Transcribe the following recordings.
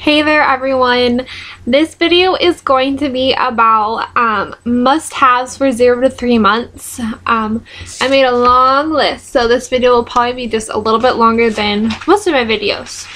Hey there everyone, this video is going to be about must-haves for 0 to 3 months. I made a long list, so this video will probably be just a little bit longer than most of my videos.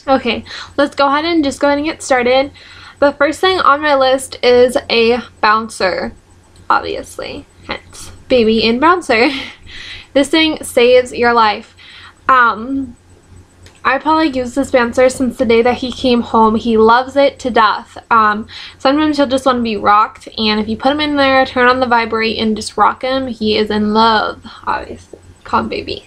Okay, let's go ahead and get started. The first thing on my list is a bouncer, obviously, hence baby in bouncer. This thing saves your life. I probably used this bouncer since the day that he came home. He loves it to death. Sometimes he'll just want to be rocked, and if you put him in there, turn on the vibrate, and just rock him, he is in love, obviously. Call him baby.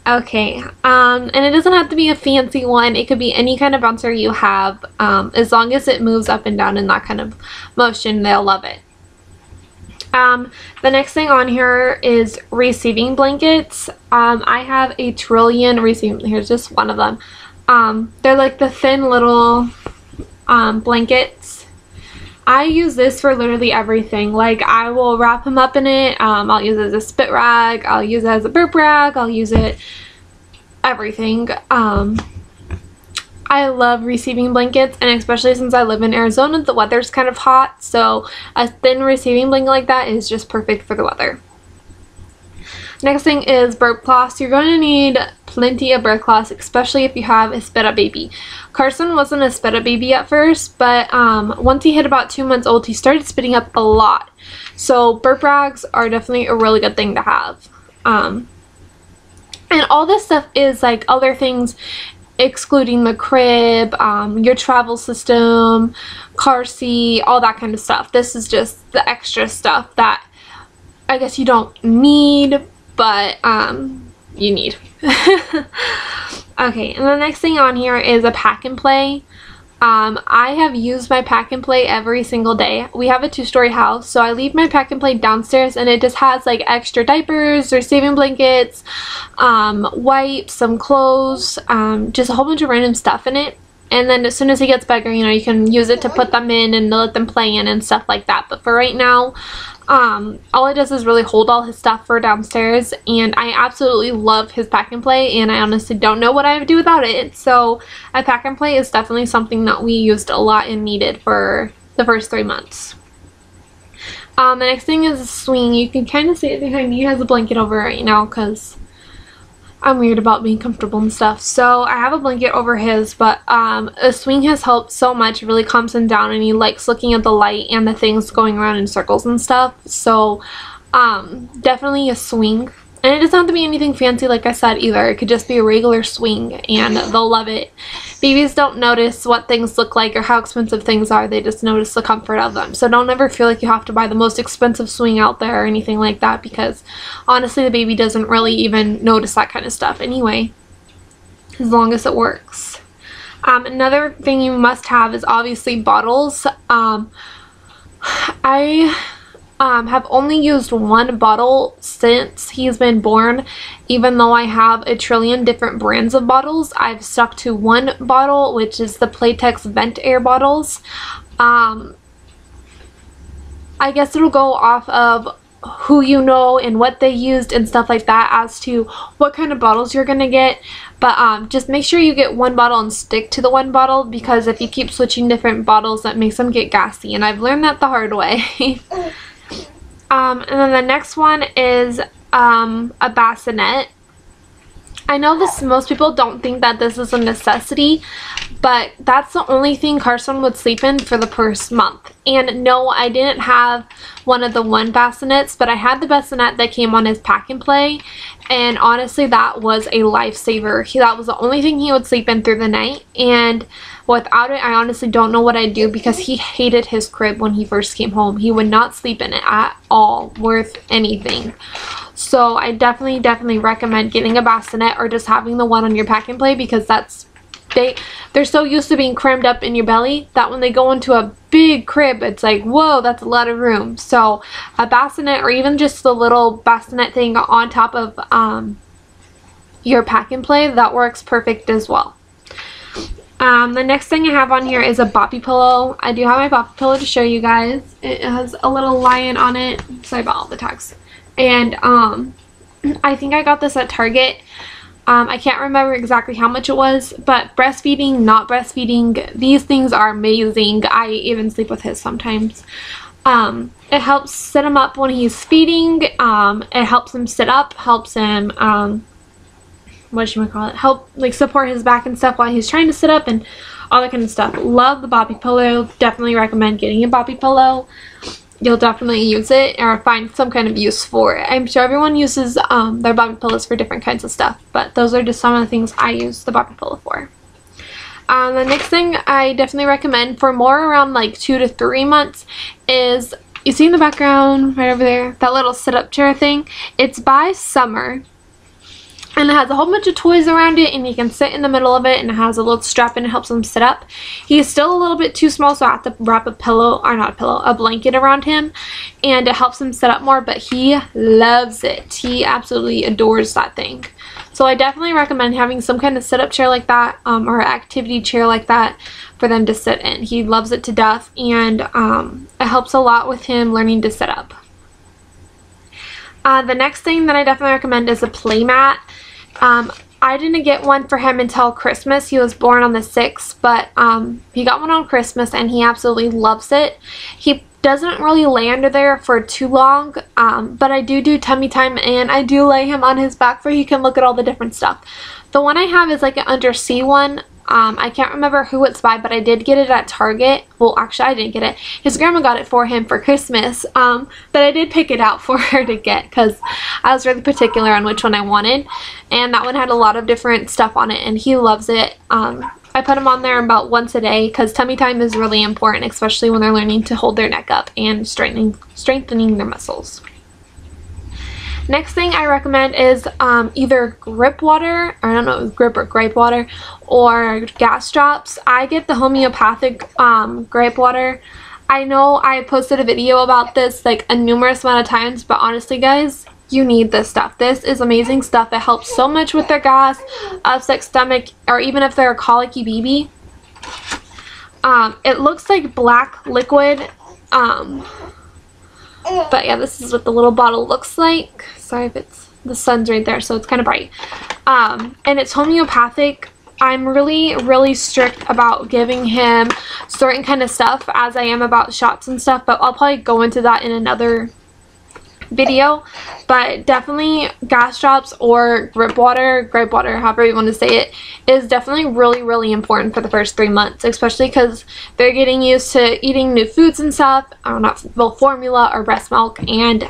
Okay, and it doesn't have to be a fancy one. It could be any kind of bouncer you have. As long as it moves up and down in that kind of motion, they'll love it. The next thing on here is receiving blankets. I have a trillion receiving, here's just one of them. They're like the thin little blankets. I use this for literally everything. Like, I will wrap them up in it. I'll use it as a spit rag, I'll use it as a burp rag, I'll use it everything. I love receiving blankets, and especially since I live in Arizona, the weather's kind of hot, so a thin receiving blanket like that is just perfect for the weather. Next thing is burp cloths. You're going to need plenty of burp cloths, especially if you have a spit up baby. Carson wasn't a spit up baby at first, but once he hit about 2 months old, he started spitting up a lot. So burp rags are definitely a really good thing to have. And all this stuff is like other things excluding the crib, your travel system, car seat, all that kind of stuff. This is just the extra stuff that I guess you don't need, but you need. Okay, and the next thing on here is a pack and play. I have used my pack and play every single day. We have a 2-story house, so I leave my pack and play downstairs, and it just has like extra diapers, receiving blankets, wipes, some clothes, just a whole bunch of random stuff in it. And then as soon as he gets bigger, you know, you can use it to put them in and let them play in and stuff like that. But for right now, all it does is really hold all his stuff for downstairs, and I absolutely love his pack and play, and I honestly don't know what I would do without it. So a pack and play is definitely something that we used a lot and needed for the first 3 months. The next thing is a swing. You can kind of see it behind me. He has a blanket over right now because I'm weird about being comfortable and stuff. So I have a blanket over his, but a swing has helped so much. It really calms him down, and he likes looking at the light and the things going around in circles and stuff. So definitely a swing. And it doesn't have to be anything fancy, like I said, either. It could just be a regular swing, and they'll love it. Babies don't notice what things look like or how expensive things are. They just notice the comfort of them. So don't ever feel like you have to buy the most expensive swing out there or anything like that, because honestly, the baby doesn't really even notice that kind of stuff anyway, as long as it works. Another thing you must have is obviously bottles. I have only used one bottle since he's been born. Even though I have a trillion different brands of bottles, I've stuck to one bottle, which is the Playtex Vent Air bottles. I guess it'll go off of who you know and what they used and stuff like that as to what kind of bottles you're gonna get, but just make sure you get one bottle and stick to the one bottle, because if you keep switching different bottles, that makes them get gassy, and I've learned that the hard way. And then the next one is a bassinet. I know most people don't think that this is a necessity, but that's the only thing Carson would sleep in for the first month. And no, I didn't have one of the one bassinets, but I had the bassinet that came on his pack and play, and honestly, that was a lifesaver. That was the only thing he would sleep in through the night, and without it, I honestly don't know what I'd do, because he hated his crib when he first came home. He would not sleep in it at all, worth anything. So I definitely recommend getting a bassinet or just having the one on your pack and play, because they're so used to being crammed up in your belly that when they go into a big crib, it's like, whoa, that's a lot of room. So a bassinet, or even just the little bassinet thing on top of your pack and play, that works perfect as well. The next thing I have on here is a boppy pillow. I do have my boppy pillow to show you guys. It has a little lion on it. Sorry about all the tags. And I think I got this at Target. I can't remember exactly how much it was, but breastfeeding, not breastfeeding, these things are amazing. I even sleep with his sometimes. It helps sit him up when he's feeding. It helps him sit up, helps him, help like support his back and stuff while he's trying to sit up and all that kind of stuff. Love the bobby pillow. Definitely recommend getting a bobby pillow. You'll definitely use it or find some kind of use for it. I'm sure everyone uses their bobby pillows for different kinds of stuff, but those are just some of the things I use the bobby pillow for. The next thing I definitely recommend for more around like 2 to 3 months is, you see in the background right over there, that little sit-up chair thing? It's by Summer. And it has a whole bunch of toys around it, and you can sit in the middle of it, and it has a little strap and it helps him sit up. He's still a little bit too small, so I have to wrap a pillow, or not a pillow, a blanket around him, and it helps him sit up more, but he loves it. He absolutely adores that thing. So I definitely recommend having some kind of sit-up chair like that, or activity chair like that for them to sit in. He loves it to death, and it helps a lot with him learning to sit up. The next thing that I definitely recommend is a play mat. I didn't get one for him until Christmas. He was born on the 6th, but he got one on Christmas and he absolutely loves it. He doesn't really lay under there for too long, but I do tummy time, and I do lay him on his back so he can look at all the different stuff. The one I have is like an undersea one. I can't remember who it's by, but I did get it at Target. Well, actually, I didn't get it. His grandma got it for him for Christmas, but I did pick it out for her to get because I was really particular on which one I wanted, and that one had a lot of different stuff on it, and he loves it. I put him on there about once a day because tummy time is really important, especially when they're learning to hold their neck up and strengthening their muscles. Next thing I recommend is either grip water, or I don't know, grip or grape water, or gas drops. I get the homeopathic grape water. I know I posted a video about this like a numerous amount of times, but honestly guys, you need this stuff. This is amazing stuff. It helps so much with their gas, upset stomach, or even if they're a colicky baby. It looks like black liquid. But yeah, this is what the little bottle looks like. Sorry if it's, the sun's right there, so it's kind of bright. And it's homeopathic. I'm really strict about giving him certain kind of stuff, as I am about shots and stuff, but I'll probably go into that in another video. But definitely gas drops or grape water, however you want to say it, is definitely really important for the first 3 months, especially because they're getting used to eating new foods and stuff, or not, well, formula or breast milk, and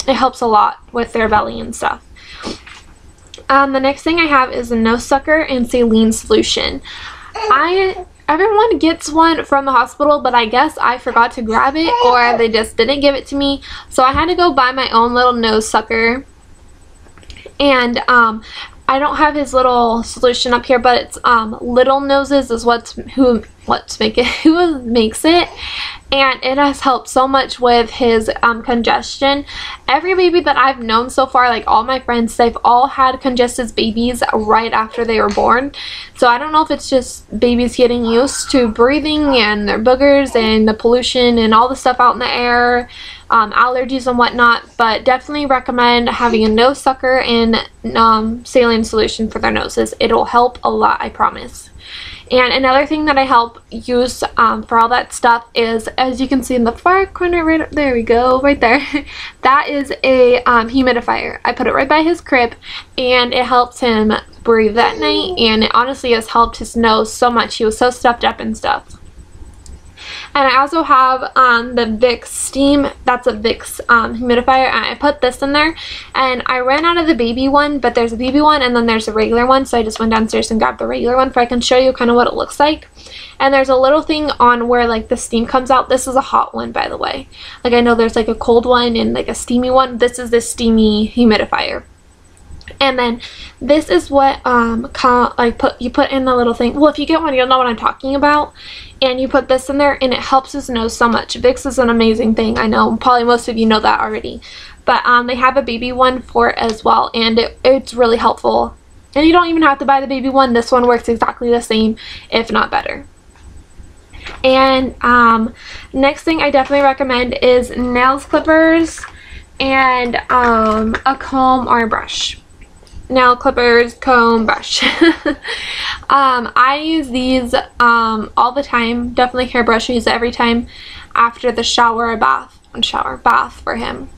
it helps a lot with their belly and stuff. The next thing I have is a nose sucker and saline solution. Everyone gets one from the hospital, but I guess I forgot to grab it, or they just didn't give it to me. So I had to go buy my own little nose sucker. And I don't have his little solution up here, but it's Little Noses is who makes it. And it has helped so much with his congestion. Every baby that I've known so far, like all my friends, they've all had congested babies right after they were born. So I don't know if it's just babies getting used to breathing and their boogers and the pollution and all the stuff out in the air, allergies and whatnot, but definitely recommend having a nose sucker and saline solution for their noses. It'll help a lot, I promise. And another thing that I help use for all that stuff is, as you can see in the far corner, right there we go, right there, that is a humidifier. I put it right by his crib, and it helps him breathe at night, and it honestly has helped his nose so much. He was so stuffed up and stuff. And I also have the Vicks Steam. That's a Vicks humidifier, and I put this in there, and I ran out of the baby one, but there's a baby one and then there's a regular one, so I just went downstairs and grabbed the regular one so I can show you kind of what it looks like. And there's a little thing on where like the steam comes out. This is a hot one, by the way. Like, I know there's like a cold one and like a steamy one. This is the steamy humidifier. And then this is what you put in the little thing. Well, if you get one, you'll know what I'm talking about. And you put this in there, and it helps his nose so much. Vicks is an amazing thing. I know probably most of you know that already. But they have a baby one for it as well, and it's really helpful. And you don't even have to buy the baby one. This one works exactly the same, if not better. And next thing I definitely recommend is nails clippers and a comb or a brush. nail clippers, comb, brush. I use these all the time. Definitely hairbrush. I use it every time after the shower or bath for him.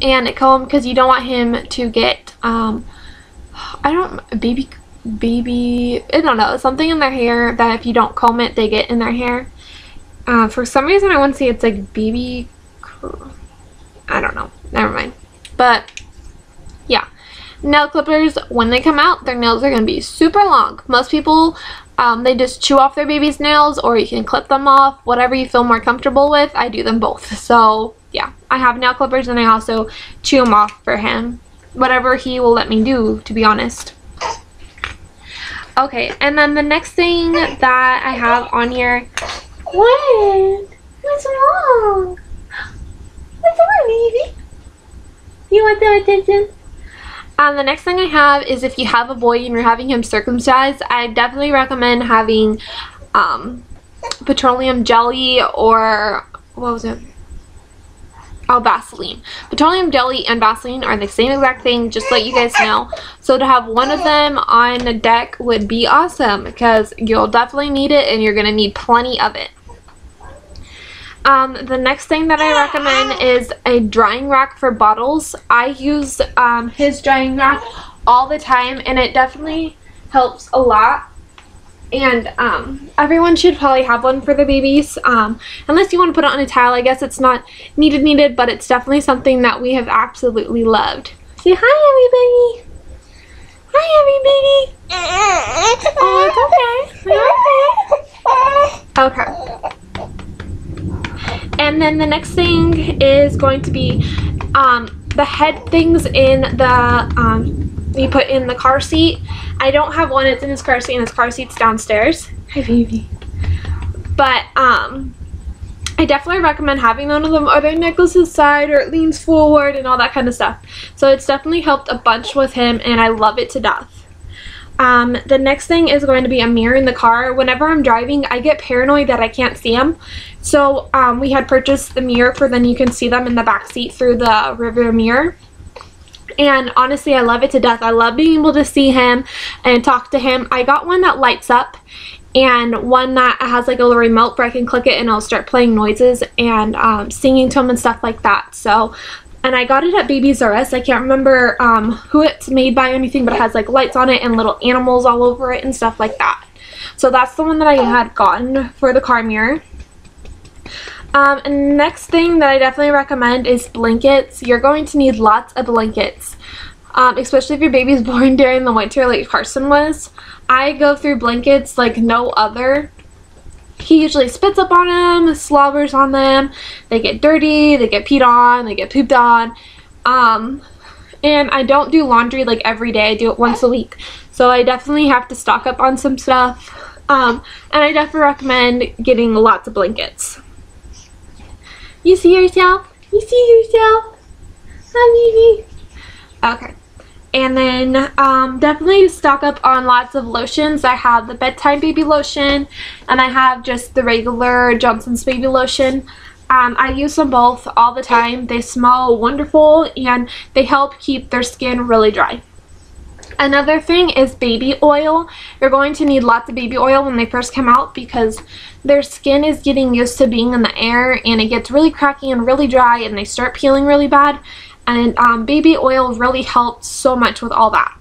And a comb, because you don't want him to get I don't know, something in their hair that if you don't comb it, they get in their hair. For some reason I want to say it's like I don't know, never mind. But yeah, nail clippers, when they come out, their nails are going to be super long. Most people, they just chew off their baby's nails, or you can clip them off, whatever you feel more comfortable with. I do them both. So yeah, I have nail clippers, and I also chew them off for him. Whatever he will let me do, to be honest. Okay, and then the next thing that I have on here. What? What's wrong? What's wrong, baby? You want some attention? The next thing I have is, if you have a boy and you're having him circumcised, I definitely recommend having petroleum jelly, or what was it? Oh, Vaseline. Petroleum jelly and Vaseline are the same exact thing, just to let you guys know. So to have one of them on the deck would be awesome, because you'll definitely need it, and you're going to need plenty of it. The next thing that I recommend is a drying rack for bottles. I use his drying rack all the time, and it definitely helps a lot. And everyone should probably have one for their babies, unless you want to put it on a towel. I guess it's not needed, but it's definitely something that we have absolutely loved. Say hi, everybody. Hi, everybody. Oh, it's okay. Okay. And then the next thing is going to be the head things in the you put in the car seat. I don't have one. It's in his car seat, and his car seat's downstairs. Hi, baby. But I definitely recommend having one of them, or their neck goes to the side, or it leans forward, and all that kind of stuff. So it's definitely helped a bunch with him, and I love it to death. The next thing is going to be a mirror in the car. Whenever I'm driving, I get paranoid that I can't see him. So we had purchased the mirror for then you can see them in the back seat through the rear mirror. And honestly, I love it to death. I love being able to see him and talk to him. I got one that lights up, and one that has like a little remote where I can click it and it'll start playing noises and singing to him and stuff like that. So, and I got it at Babies R Us. I can't remember who it's made by or anything, but it has like lights on it and little animals all over it and stuff like that. So that's the one that I had gotten for the car mirror. And next thing that I definitely recommend is blankets. You're going to need lots of blankets, especially if your baby's born during the winter like Karson was. I go through blankets like no other. He usually spits up on them, slobbers on them, they get dirty, they get peed on, they get pooped on. And I don't do laundry like every day. I do it once a week. So I definitely have to stock up on some stuff. And I definitely recommend getting lots of blankets. You see yourself? You see yourself? Hi, baby. Okay. And then definitely stock up on lots of lotions. I have the bedtime baby lotion, and I have just the regular Johnson's baby lotion. I use them both all the time. They smell wonderful, and they help keep their skin really dry. Another thing is baby oil. You're going to need lots of baby oil when they first come out, because their skin is getting used to being in the air, and it gets really cracky and really dry, and they start peeling really bad. And baby oil really helps so much with all that.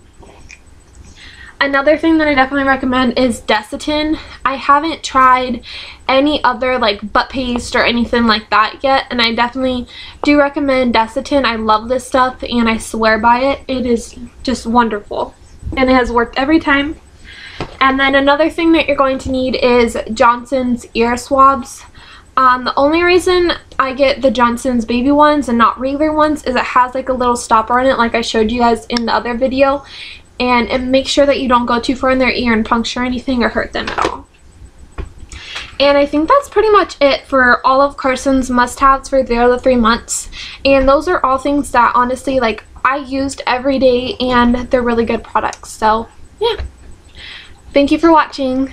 Another thing that I definitely recommend is Desitin. I haven't tried any other like butt paste or anything like that yet, and I definitely do recommend Desitin. I love this stuff, and I swear by it. It is just wonderful, and it has worked every time. And then another thing that you're going to need is Johnson's ear swabs. The only reason I get the Johnson's baby ones and not regular ones is it has like a little stopper on it, like I showed you guys in the other video, and it makes sure that you don't go too far in their ear and puncture anything or hurt them at all. And I think that's pretty much it for all of Karson's must-haves for 0 to 3 months. And those are all things that honestly like I used every day, and they're really good products. So yeah, thank you for watching.